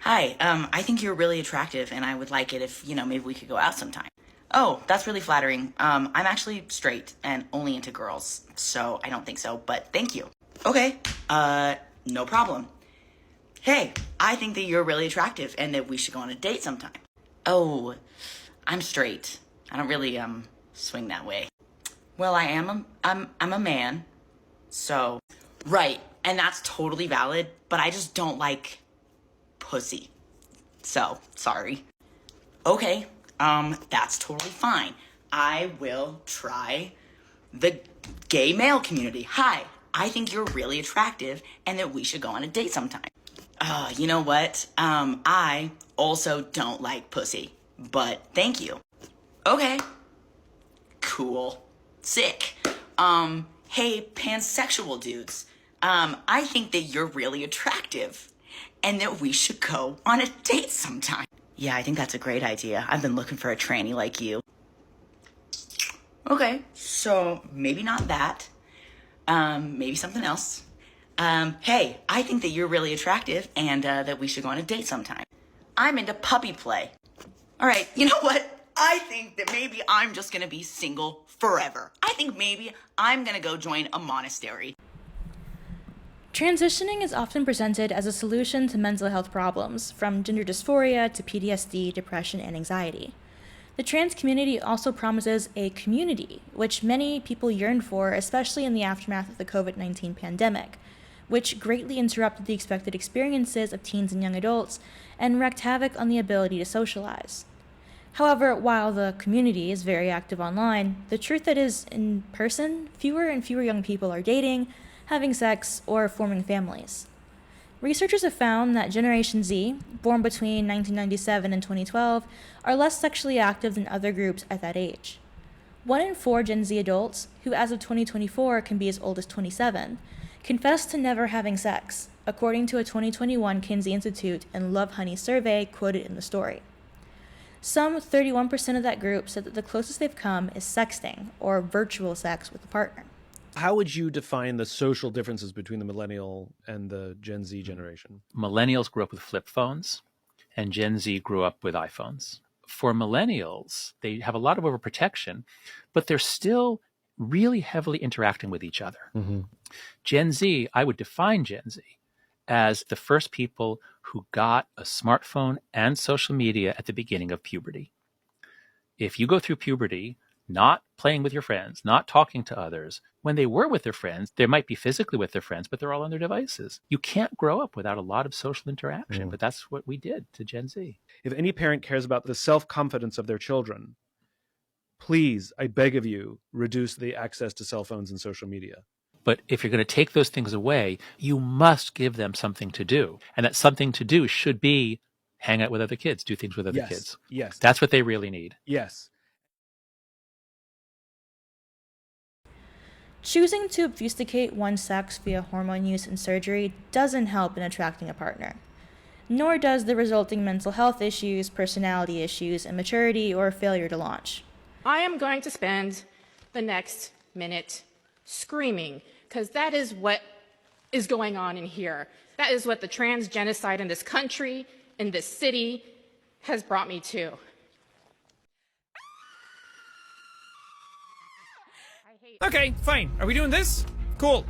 Hi, I think you're really attractive and I would like it if, maybe we could go out sometime. Oh, that's really flattering. I'm actually straight and only into girls, so I don't think so, but thank you. Okay, no problem. Hey, I think that you're really attractive and that we should go on a date sometime. Oh, I'm straight. I don't really, swing that way. Well, I'm a man, so. Right, and that's totally valid, but I just don't like pussy. So, sorry. Okay, that's totally fine. I will try the gay male community. Hi, I think you're really attractive and that we should go on a date sometime. You know what? I also don't like pussy, but thank you. Okay, cool. Sick. Hey, pansexual dudes. I think that you're really attractive and that we should go on a date sometime. Yeah, I think that's a great idea. I've been looking for a tranny like you. Okay, so maybe not that. Maybe something else. Hey, I think that you're really attractive and that we should go on a date sometime. I'm into puppy play. All right, you know what? I think that maybe I'm just gonna be single forever. I think maybe I'm gonna go join a monastery. Transitioning is often presented as a solution to mental health problems, from gender dysphoria to PTSD, depression, and anxiety. The trans community also promises a community, which many people yearn for, especially in the aftermath of the COVID-19 pandemic, which greatly interrupted the expected experiences of teens and young adults and wreaked havoc on the ability to socialize. However, while the community is very active online, the truth that is in person, fewer and fewer young people are dating, having sex, or forming families. Researchers have found that Generation Z, born between 1997 and 2012, are less sexually active than other groups at that age. 1 in 4 Gen Z adults, who as of 2024 can be as old as 27, confess to never having sex, according to a 2021 Kinsey Institute and Love Honey survey quoted in the story. Some 31% of that group said that the closest they've come is sexting, or virtual sex with a partner. How would you define the social differences between the millennial and the Gen Z generation? Millennials grew up with flip phones, and Gen Z grew up with iPhones. For millennials, they have a lot of overprotection, but they're still really heavily interacting with each other. Mm-hmm. Gen Z, I would define Gen Z as the first people who got a smartphone and social media at the beginning of puberty. If you go through puberty, not playing with your friends, not talking to others, when they were with their friends, they might be physically with their friends, but they're all on their devices. You can't grow up without a lot of social interaction, but that's what we did to Gen Z. If any parent cares about the self-confidence of their children, please, I beg of you, reduce the access to cell phones and social media. But if you're going to take those things away, you must give them something to do. And that something to do should be hang out with other kids, do things with other kids. Yes. That's what they really need. Yes. Choosing to obfuscate one's sex via hormone use and surgery doesn't help in attracting a partner. Nor does the resulting mental health issues, personality issues, immaturity, or failure to launch. I am going to spend the next minute screaming, because that is what is going on in here. That is what the trans genocide in this country, in this city, has brought me to. Okay, fine. Are we doing this? Cool.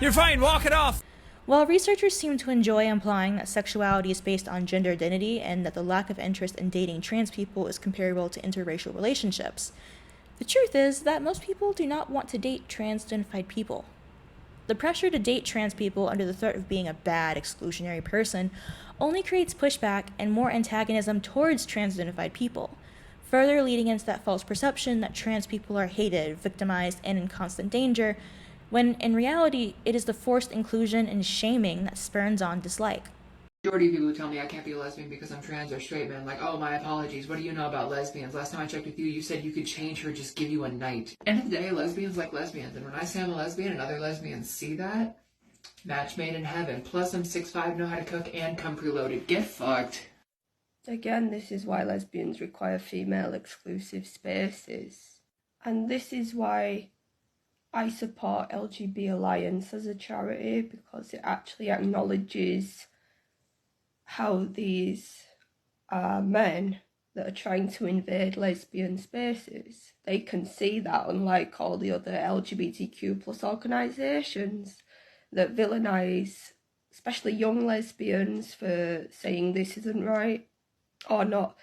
You're fine, walk it off. While researchers seem to enjoy implying that sexuality is based on gender identity and that the lack of interest in dating trans people is comparable to interracial relationships, the truth is that most people do not want to date trans-identified people. The pressure to date trans people under the threat of being a bad, exclusionary person only creates pushback and more antagonism towards trans-identified people, further leading into that false perception that trans people are hated, victimized, and in constant danger, when in reality, it is the forced inclusion and shaming that spurns on dislike. Majority of people who tell me I can't be a lesbian because I'm trans or straight, man, like, oh, my apologies, what do you know about lesbians? Last time I checked with you, you said you could change her, just give you a night. End of the day, lesbians like lesbians, and when I say I'm a lesbian and other lesbians see that, match made in heaven. Plus I'm 6'5", know how to cook, and come preloaded. Get fucked. Again, this is why lesbians require female exclusive spaces. And this is why I support LGBT Alliance as a charity because it actually acknowledges how these are men that are trying to invade lesbian spaces. They can see that, unlike all the other LGBTQ plus organisations that villainise especially young lesbians for saying this isn't right or not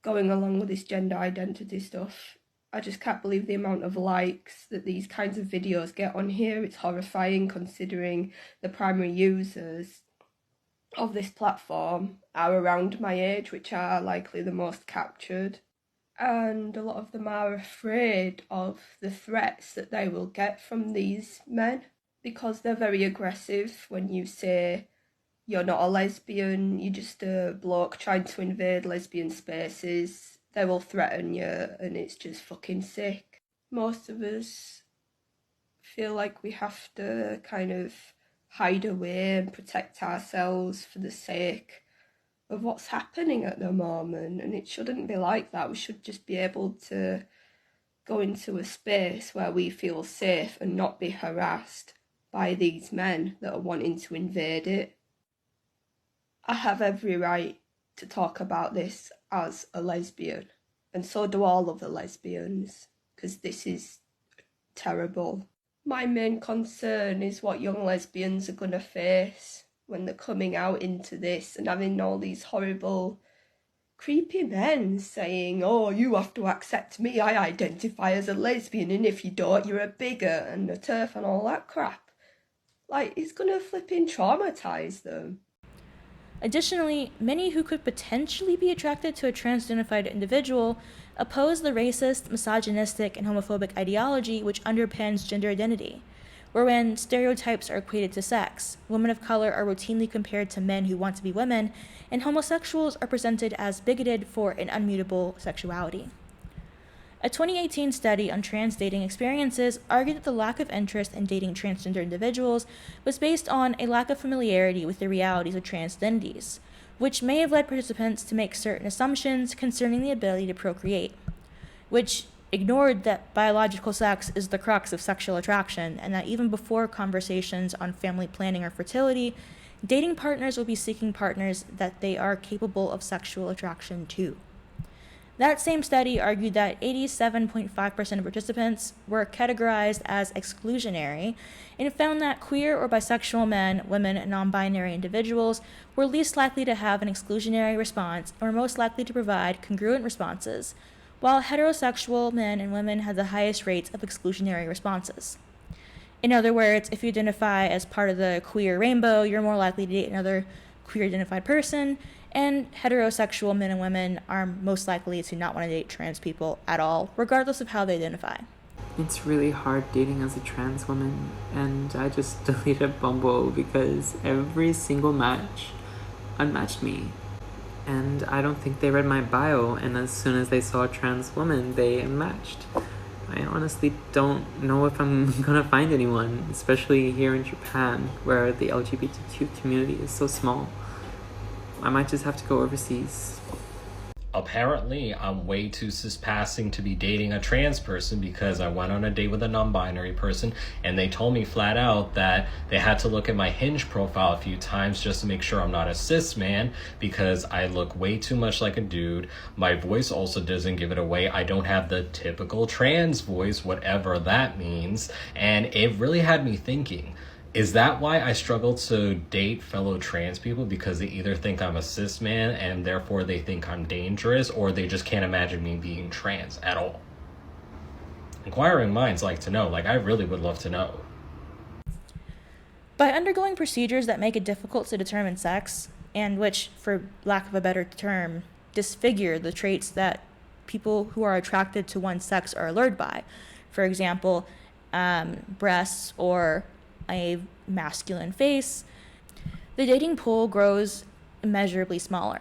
going along with this gender identity stuff. I just can't believe the amount of likes that these kinds of videos get on here. It's horrifying considering the primary users of this platform are around my age, which are likely the most captured. And a lot of them are afraid of the threats that they will get from these men because they're very aggressive when you say you're not a lesbian, you're just a bloke trying to invade lesbian spaces. They will threaten you and it's just fucking sick. Most of us feel like we have to kind of hide away and protect ourselves for the sake of what's happening at the moment, and it shouldn't be like that. We should just be able to go into a space where we feel safe and not be harassed by these men that are wanting to invade it. I have every right to talk about this as a lesbian, and so do all of the lesbians, because this is terrible. My main concern is what young lesbians are going to face when they're coming out into this and having all these horrible, creepy men saying, oh, you have to accept me, I identify as a lesbian, and if you don't, you're a bigot and a TERF and all that crap. Like, it's going to flipping traumatise them. Additionally, many who could potentially be attracted to a trans-identified individual oppose the racist, misogynistic, and homophobic ideology which underpins gender identity, wherein stereotypes are equated to sex, women of color are routinely compared to men who want to be women, and homosexuals are presented as bigoted for an unmutable sexuality. A 2018 study on trans dating experiences argued that the lack of interest in dating transgender individuals was based on a lack of familiarity with the realities of trans identities, which may have led participants to make certain assumptions concerning the ability to procreate, which ignored that biological sex is the crux of sexual attraction, and that even before conversations on family planning or fertility, dating partners will be seeking partners that they are capable of sexual attraction to. That same study argued that 87.5% of participants were categorized as exclusionary and found that queer or bisexual men, women, and non-binary individuals were least likely to have an exclusionary response and were most likely to provide congruent responses, while heterosexual men and women had the highest rates of exclusionary responses. In other words, if you identify as part of the queer rainbow, you're more likely to date another queer-identified person, and heterosexual men and women are most likely to not want to date trans people at all, regardless of how they identify. It's really hard dating as a trans woman, and I just deleted Bumble because every single match unmatched me. And I don't think they read my bio, and as soon as they saw a trans woman, they unmatched. I honestly don't know if I'm gonna find anyone, especially here in Japan, where the LGBTQ community is so small. I might just have to go overseas. Apparently, I'm way too cis-passing to be dating a trans person because I went on a date with a non-binary person and they told me flat out that they had to look at my Hinge profile a few times just to make sure I'm not a cis man because I look way too much like a dude. My voice also doesn't give it away. I don't have the typical trans voice, whatever that means. And it really had me thinking, is that why I struggle to date fellow trans people? Because they either think I'm a cis man and therefore they think I'm dangerous, or they just can't imagine me being trans at all? Inquiring minds like to know. Like, I really would love to know. By undergoing procedures that make it difficult to determine sex, and which, for lack of a better term, disfigure the traits that people who are attracted to one sex are allured by, for example, breasts or a masculine face, the dating pool grows immeasurably smaller.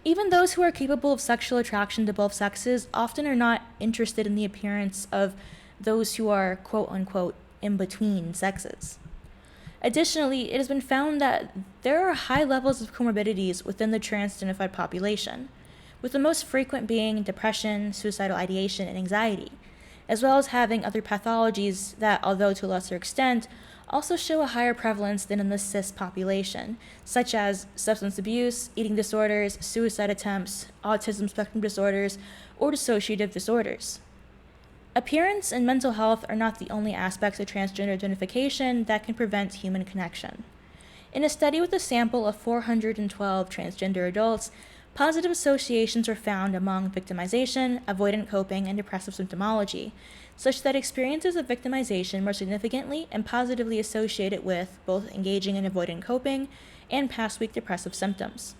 Even those who are capable of sexual attraction to both sexes often are not interested in the appearance of those who are quote-unquote in between sexes. Additionally, it has been found that there are high levels of comorbidities within the trans-identified population, with the most frequent being depression, suicidal ideation, and anxiety. as well as having other pathologies that, although to a lesser extent, also show a higher prevalence than in the cis population, such as substance abuse, eating disorders, suicide attempts, autism spectrum disorders, or dissociative disorders. Appearance and mental health are not the only aspects of transgender identification that can prevent human connection. In a study with a sample of 412 transgender adults, positive associations were found among victimization, avoidant coping, and depressive symptomology, such that experiences of victimization were significantly and positively associated with both engaging in avoidant coping and past week depressive symptoms.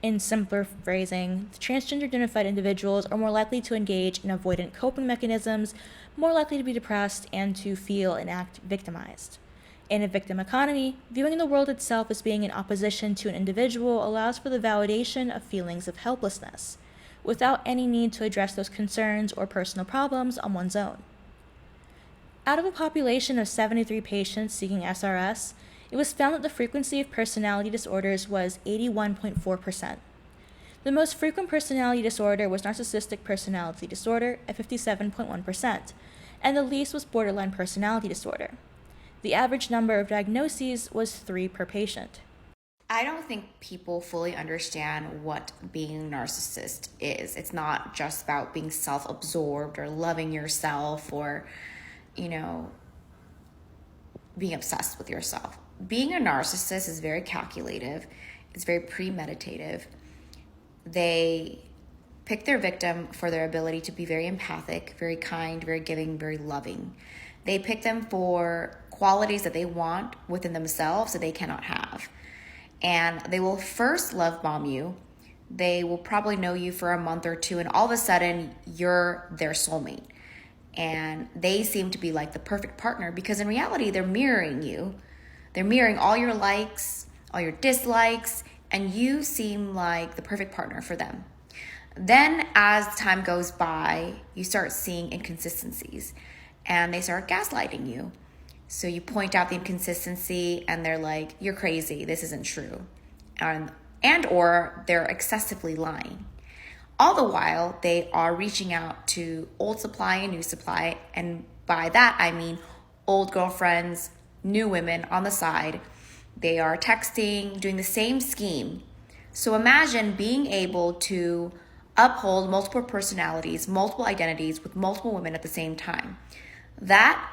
In simpler phrasing, the transgender identified individuals are more likely to engage in avoidant coping mechanisms, more likely to be depressed, and to feel and act victimized. In a victim economy, viewing the world itself as being in opposition to an individual allows for the validation of feelings of helplessness, without any need to address those concerns or personal problems on one's own. Out of a population of 73 patients seeking SRS, it was found that the frequency of personality disorders was 81.4%. The most frequent personality disorder was narcissistic personality disorder at 57.1%, and the least was borderline personality disorder. The average number of diagnoses was 3 per patient. I don't think people fully understand what being a narcissist is. It's not just about being self-absorbed or loving yourself or, being obsessed with yourself. Being a narcissist is very calculative. It's very premeditative. They pick their victim for their ability to be very empathic, very kind, very giving, very loving. They pick them for qualities that they want within themselves that they cannot have. And they will first love bomb you. They will probably know you for a month or two, and all of a sudden you're their soulmate. And they seem to be like the perfect partner because in reality, they're mirroring you. They're mirroring all your likes, all your dislikes, and you seem like the perfect partner for them. Then as time goes by, you start seeing inconsistencies and they start gaslighting you. So you point out the inconsistency and they're like, you're crazy, this isn't true. And or they're excessively lying. All the while, they are reaching out to old supply and new supply. And by that, I mean old girlfriends, new women on the side. They are texting, doing the same scheme. So imagine being able to uphold multiple personalities, multiple identities with multiple women at the same time. That,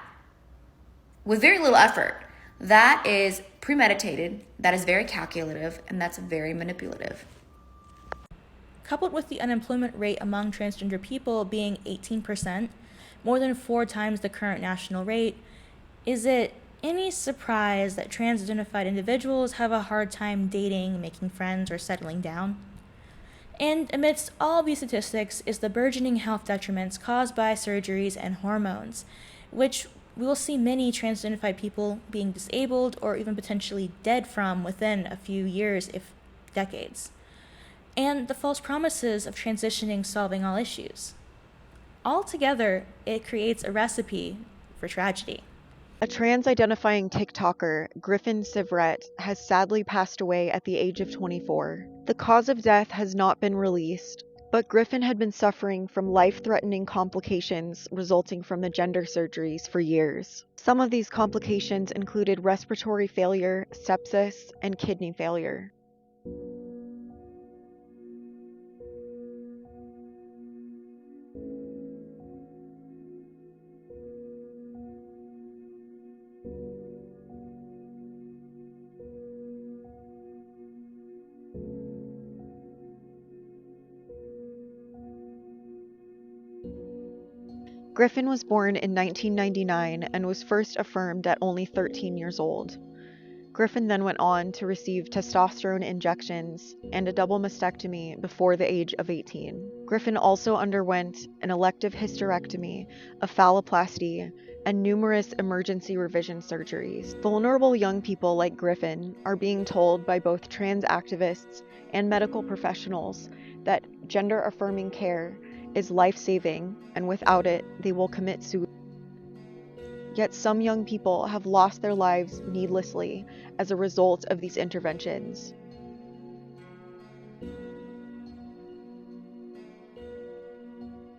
with very little effort, that is premeditated, that is very calculative, and that's very manipulative. Coupled with the unemployment rate among transgender people being 18%, more than 4 times the current national rate, is it any surprise that trans-identified individuals have a hard time dating, making friends, or settling down? And amidst all these statistics is the burgeoning health detriments caused by surgeries and hormones, which we will see many trans-identified people being disabled or even potentially dead from within a few years, if decades. And the false promises of transitioning solving all issues. Altogether, it creates a recipe for tragedy. A trans-identifying TikToker, Griffin Sivret, has sadly passed away at the age of 24. The cause of death has not been released, but Griffin had been suffering from life-threatening complications resulting from the gender surgeries for years. Some of these complications included respiratory failure, sepsis, and kidney failure. Griffin was born in 1999 and was first affirmed at only 13 years old. Griffin then went on to receive testosterone injections and a double mastectomy before the age of 18. Griffin also underwent an elective hysterectomy, a phalloplasty, and numerous emergency revision surgeries. Vulnerable young people like Griffin are being told by both trans activists and medical professionals that gender-affirming care is life-saving, and without it, they will commit suicide. Yet some young people have lost their lives needlessly as a result of these interventions.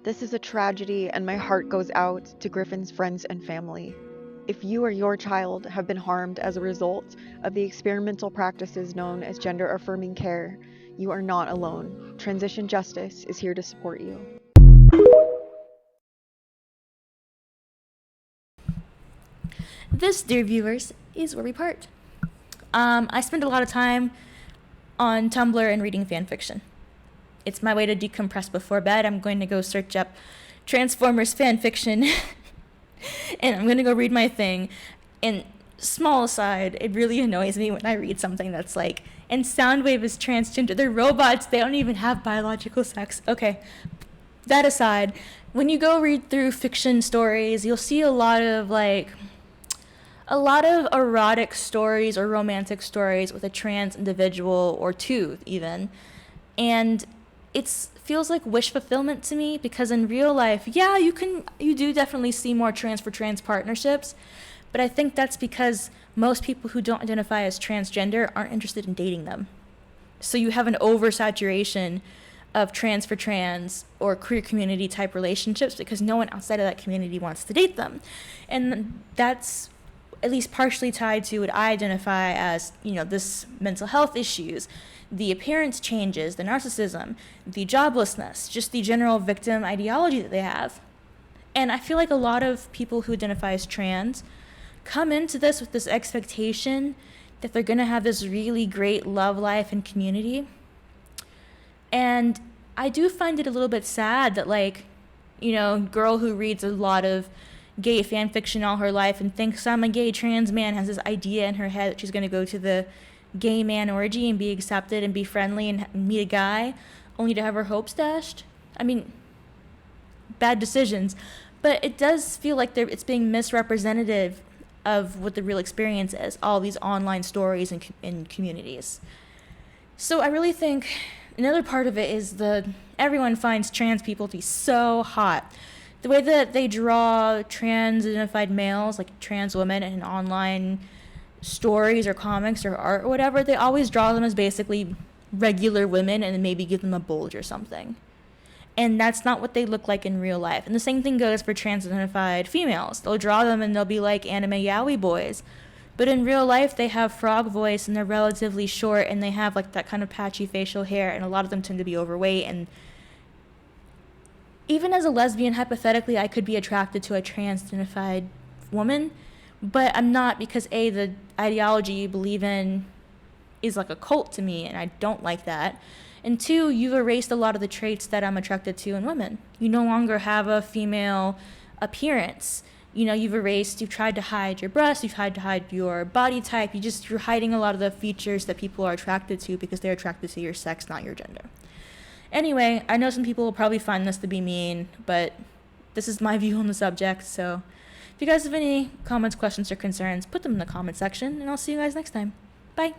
This is a tragedy, and my heart goes out to Griffin's friends and family. If you or your child have been harmed as a result of the experimental practices known as gender-affirming care, you are not alone. Transition Justice is here to support you. This, dear viewers, is where we part. I spend a lot of time on Tumblr and reading fan fiction. It's my way to decompress before bed. I'm going to go search up Transformers fan fiction and I'm going to go read my thing. And small aside, it really annoys me when I read something that's like, and Soundwave is transgender. They're robots. They don't even have biological sex. Okay, that aside, when you go read through fiction stories, you'll see a lot of erotic stories or romantic stories with a trans individual or two even. And it feels like wish fulfillment to me, because in real life, yeah, you do definitely see more trans for trans partnerships, but I think that's because most people who don't identify as transgender aren't interested in dating them. So you have an oversaturation of trans for trans or queer community type relationships because no one outside of that community wants to date them. And that's at least partially tied to what I identify as, this mental health issues, the appearance changes, the narcissism, the joblessness, just the general victim ideology that they have. And I feel like a lot of people who identify as trans come into this with this expectation that they're going to have this really great love life and community. And I do find it a little bit sad that, girl who reads a lot of gay fan fiction all her life and thinks I'm a gay trans man has this idea in her head that she's going to go to the gay man orgy and be accepted and be friendly and meet a guy, only to have her hopes dashed. I mean, bad decisions. But it does feel like it's being misrepresentative of what the real experience is, all these online stories and communities. So I really think another part of it is everyone finds trans people to be so hot. The way that they draw trans-identified males, like trans women, in online stories or comics or art or whatever, they always draw them as basically regular women and then maybe give them a bulge or something. And that's not what they look like in real life. And the same thing goes for trans-identified females. They'll draw them and they'll be like anime yaoi boys. But in real life, they have frog voice and they're relatively short and they have like that kind of patchy facial hair, and a lot of them tend to be overweight. And even as a lesbian, hypothetically, I could be attracted to a trans-identified woman, but I'm not, because A, the ideology you believe in is like a cult to me, and I don't like that. And two, you've erased a lot of the traits that I'm attracted to in women. You no longer have a female appearance. You've tried to hide your breasts, you've tried to hide your body type, you're hiding a lot of the features that people are attracted to because they're attracted to your sex, not your gender. Anyway, I know some people will probably find this to be mean, but this is my view on the subject, so if you guys have any comments, questions, or concerns, put them in the comment section, and I'll see you guys next time. Bye!